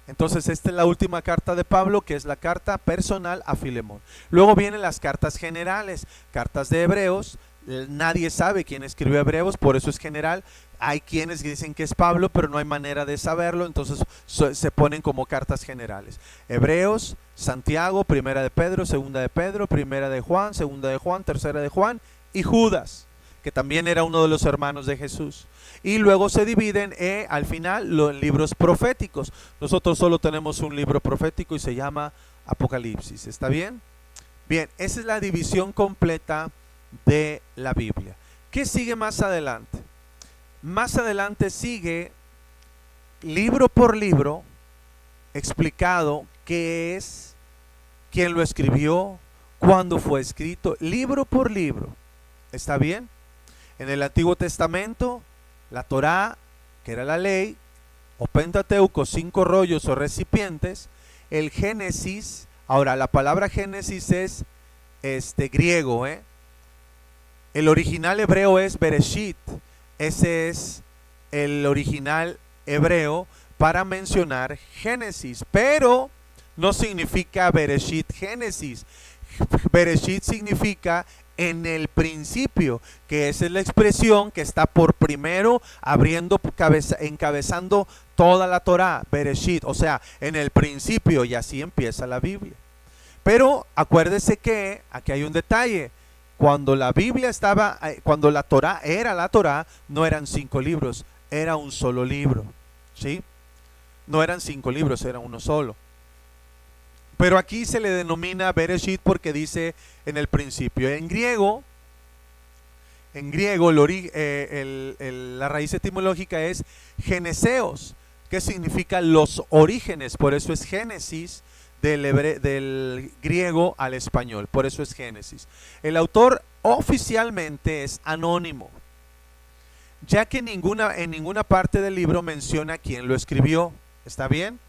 Entonces esta es la última carta de Pablo, que es la carta personal a Filemón. Luego vienen las cartas generales, cartas de Hebreos. Nadie sabe quién escribió Hebreos, por eso es general. Hay quienes dicen que es Pablo, pero no hay manera de saberlo, entonces se ponen como cartas generales. Hebreos, Santiago, primera de Pedro, segunda de Pedro, primera de Juan, segunda de Juan, tercera de Juan, y Judas, que también era uno de los hermanos de Jesús. Y luego se dividen al final los libros proféticos. Nosotros solo tenemos un libro profético y se llama Apocalipsis. ¿Está bien? Bien, esa es la división completa de la Biblia. ¿Qué sigue más adelante? Más adelante sigue libro por libro explicado qué es, quién lo escribió, cuándo fue escrito, libro por libro. ¿Está bien? En el Antiguo Testamento, la Torá, que era la ley, o Pentateuco, 5 rollos o recipientes. El Génesis, ahora la palabra Génesis es griego, el original hebreo es Bereshit. Ese es el original hebreo para mencionar Génesis, pero no significa Bereshit Génesis. Bereshit significa en el principio, que esa es la expresión que está por primero encabezando toda la Torá, Bereshit, o sea, en el principio, y así empieza la Biblia. Pero acuérdese que aquí hay un detalle: cuando la Biblia cuando la Torá era la Torá, no eran 5 libros, era un solo libro, ¿sí? No eran 5 libros, era uno solo. Pero aquí se le denomina Bereshit porque dice en el principio. En griego la raíz etimológica es geneseos, que significa los orígenes. Por eso es Génesis, del griego al español. Por eso es Génesis. El autor oficialmente es anónimo, ya que en ninguna parte del libro menciona quién lo escribió. ¿Está bien?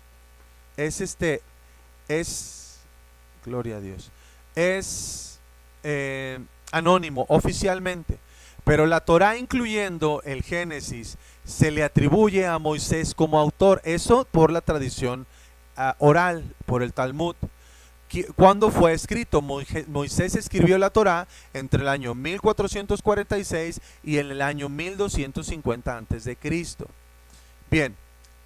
Gloria a Dios, es anónimo oficialmente, pero la Torá, incluyendo el Génesis, se le atribuye a Moisés como autor. Eso por la tradición oral, por el Talmud. ¿Cuándo fue escrito? Moisés escribió la Torá entre el año 1446 y en el año 1250 antes de Cristo. Bien,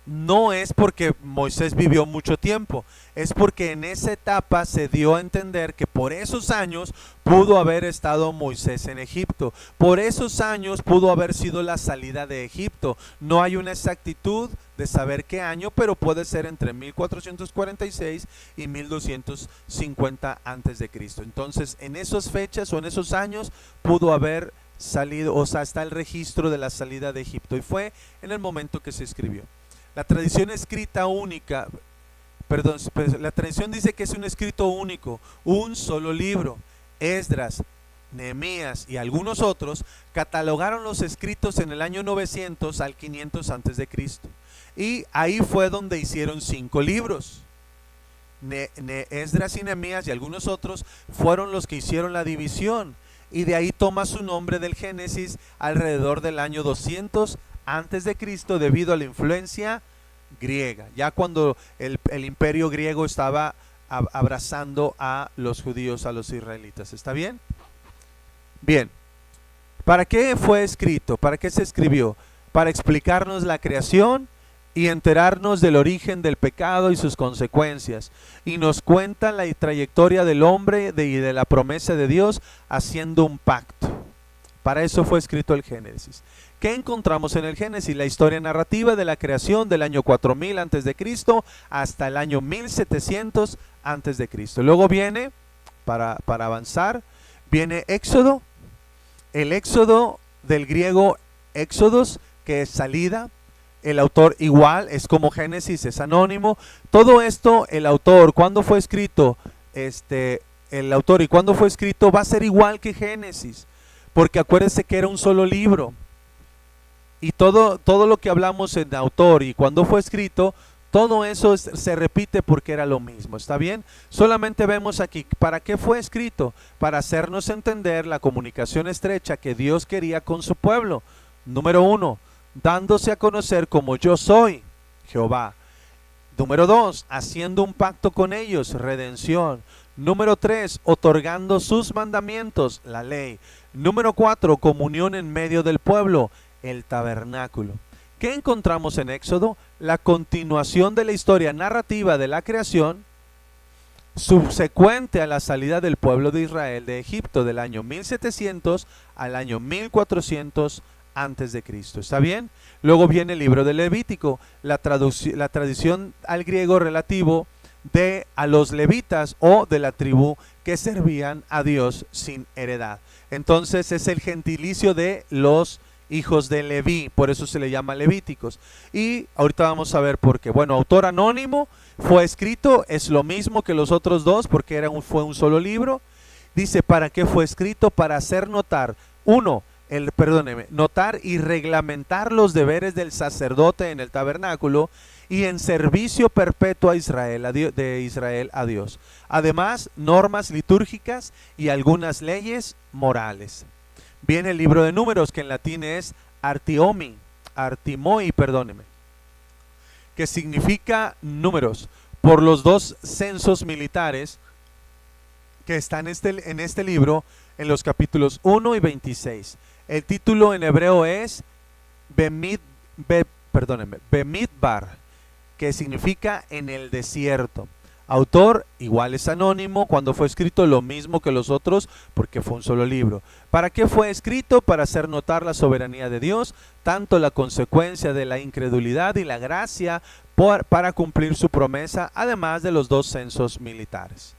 no es porque Moisés vivió mucho tiempo, es porque en esa etapa se dio a entender que por esos años pudo haber estado Moisés en Egipto, por esos años pudo haber sido la salida de Egipto. No hay una exactitud de saber qué año, pero puede ser entre 1446 y 1250 antes de Cristo. Entonces, en esas fechas o en esos años pudo haber salido, o sea, está el registro de la salida de Egipto, y fue en el momento que se escribió. La tradición escrita única, la tradición dice que es un escrito único, un solo libro. Esdras, Nehemías y algunos otros catalogaron los escritos en el año 900 al 500 antes de Cristo. Y ahí fue donde hicieron 5 libros. Esdras y Nehemías y algunos otros fueron los que hicieron la división, y de ahí toma su nombre del Génesis alrededor del año 200 antes de Cristo, debido a la influencia griega. Ya cuando el imperio griego estaba abrazando a los judíos, a los israelitas. ¿Está bien? Bien. ¿Para qué fue escrito? ¿Para qué se escribió? Para explicarnos la creación y enterarnos del origen del pecado y sus consecuencias. Y nos cuenta la trayectoria del hombre y de la promesa de Dios haciendo un pacto. Para eso fue escrito el Génesis. ¿Qué encontramos en el Génesis? La historia narrativa de la creación del año 4000 antes de Cristo hasta el año 1700 antes de Cristo. Luego viene, para avanzar, viene Éxodo. El Éxodo del griego Éxodos, que es salida. El autor igual, es como Génesis, es anónimo. Todo esto, el autor, cuando fue escrito, el autor y cuando fue escrito va a ser igual que Génesis. Porque acuérdense que era un solo libro. Y todo lo que hablamos en autor y cuando fue escrito, todo eso se repite porque era lo mismo. ¿Está bien? Solamente vemos aquí, ¿para qué fue escrito? Para hacernos entender la comunicación estrecha que Dios quería con su pueblo. Número 1, dándose a conocer como yo soy, Jehová. Número 2, haciendo un pacto con ellos, redención. Número 3, otorgando sus mandamientos, la ley. Número 4, comunión en medio del pueblo, el tabernáculo. ¿Qué encontramos en Éxodo? La continuación de la historia narrativa de la creación, subsecuente a la salida del pueblo de Israel de Egipto del año 1700 al año 1400 antes de Cristo. ¿Está bien? Luego viene el libro de Levítico, la tradición al griego relativo a los levitas o de la tribu que servían a Dios sin heredad. Entonces es el gentilicio de los hijos de Leví, por eso se le llama Levíticos. Y ahorita vamos a ver por qué. Bueno, autor anónimo, fue escrito, es lo mismo que los otros dos porque fue un solo libro. Dice, ¿para qué fue escrito? Para hacer notar, notar y reglamentar los deberes del sacerdote en el tabernáculo y en servicio perpetuo a Israel, de Israel a Dios. Además, normas litúrgicas y algunas leyes morales. Viene el libro de Números, que en latín es Artimoi, que significa números, por los dos censos militares que están en este libro, en los capítulos 1 y 26. El título en hebreo es Bemidbar, que significa en el desierto. Autor igual es anónimo, cuando fue escrito lo mismo que los otros porque fue un solo libro. ¿Para qué fue escrito? Para hacer notar la soberanía de Dios, tanto la consecuencia de la incredulidad y la gracia para cumplir su promesa, además de los dos censos militares.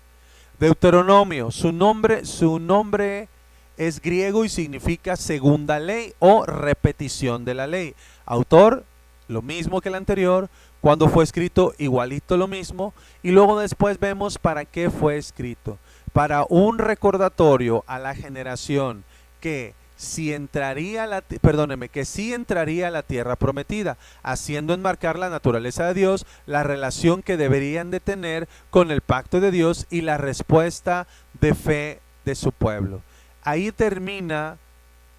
Deuteronomio, su nombre es griego y significa segunda ley o repetición de la ley. Autor, lo mismo que el anterior. Cuando fue escrito, igualito lo mismo. Y luego después vemos para qué fue escrito. Para un recordatorio a la generación que sí entraría a la tierra prometida, haciendo enmarcar la naturaleza de Dios, la relación que deberían de tener con el pacto de Dios y la respuesta de fe de su pueblo. Ahí termina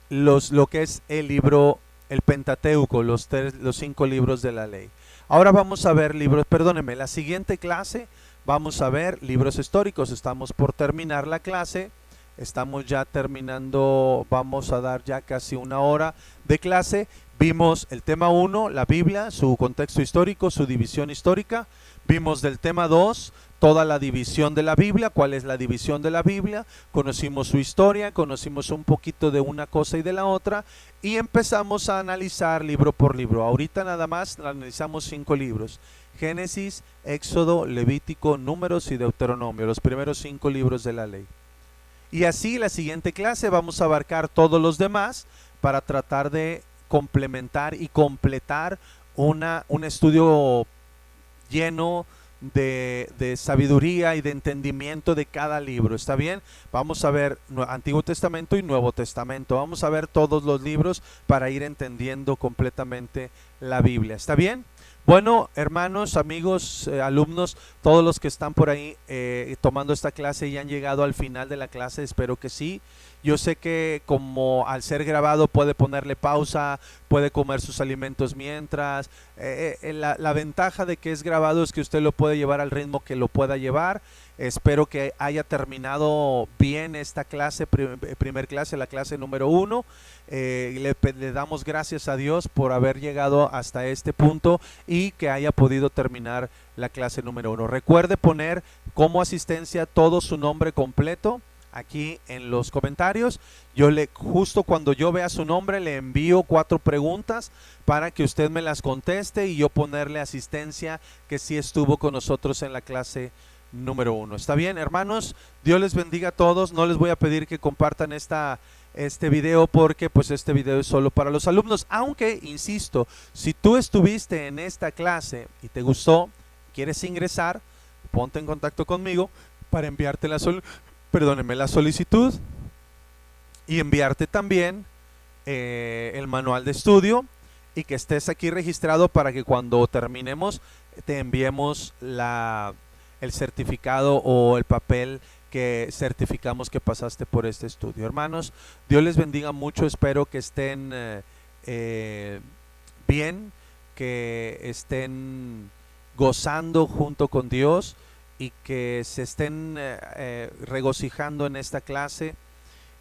lo que es el libro, el Pentateuco, los 5 libros de la ley. Ahora vamos a ver la siguiente clase vamos a ver libros históricos. Estamos por terminar la clase, estamos ya terminando, vamos a dar ya casi 1 hora de clase. Vimos el tema 1, la Biblia, su contexto histórico, su división histórica. Vimos del tema 2, toda la división de la Biblia, cuál es la división de la Biblia. Conocimos su historia, conocimos un poquito de una cosa y de la otra. Y empezamos a analizar libro por libro. Ahorita nada más analizamos 5 libros. Génesis, Éxodo, Levítico, Números y Deuteronomio, los primeros 5 libros de la ley. Y así la siguiente clase vamos a abarcar todos los demás para tratar de complementar y completar un estudio lleno de sabiduría y de entendimiento de cada libro. ¿Está bien? Vamos a ver Antiguo Testamento y Nuevo Testamento. Vamos a ver todos los libros para ir entendiendo completamente la Biblia. ¿Está bien? Bueno, hermanos, amigos, alumnos, todos los que están por ahí tomando esta clase y han llegado al final de la clase, espero que sí. Yo sé que como al ser grabado puede ponerle pausa, puede comer sus alimentos mientras. La ventaja de que es grabado es que usted lo puede llevar al ritmo que lo pueda llevar. Espero que haya terminado bien esta clase, primer clase, la clase número 1. Le damos gracias a Dios por haber llegado hasta este punto y que haya podido terminar la clase número 1. Recuerde poner como asistencia todo su nombre completo aquí en los comentarios. Justo cuando yo vea su nombre, le envío 4 preguntas para que usted me las conteste y yo ponerle asistencia que sí estuvo con nosotros en la clase número 1. ¿Está bien, hermanos? Dios les bendiga a todos. No les voy a pedir que compartan este video porque pues este video es solo para los alumnos, aunque insisto, si tú estuviste en esta clase y te gustó, quieres ingresar, ponte en contacto conmigo para enviarte la solicitud y enviarte también el manual de estudio y que estés aquí registrado para que cuando terminemos te enviemos el certificado o el papel que certificamos que pasaste por este estudio. Hermanos, Dios les bendiga mucho. Espero que estén bien, que estén gozando junto con Dios y que se estén regocijando en esta clase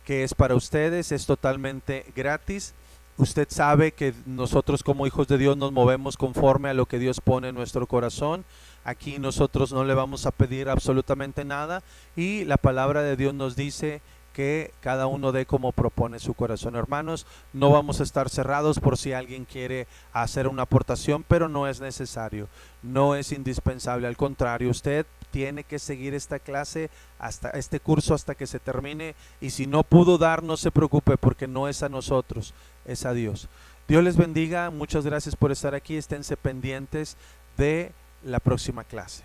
que es para ustedes. Es totalmente gratis. Usted sabe que nosotros como hijos de Dios nos movemos conforme a lo que Dios pone en nuestro corazón. Aquí nosotros no le vamos a pedir absolutamente nada y la palabra de Dios nos dice que cada uno dé como propone su corazón. Hermanos, no vamos a estar cerrados por si alguien quiere hacer una aportación, pero no es necesario, no es indispensable. Al contrario, usted tiene que seguir esta clase, hasta este curso, hasta que se termine, y si no pudo dar, no se preocupe porque no es a nosotros, es a Dios. Dios les bendiga, muchas gracias por estar aquí, esténse pendientes de la próxima clase.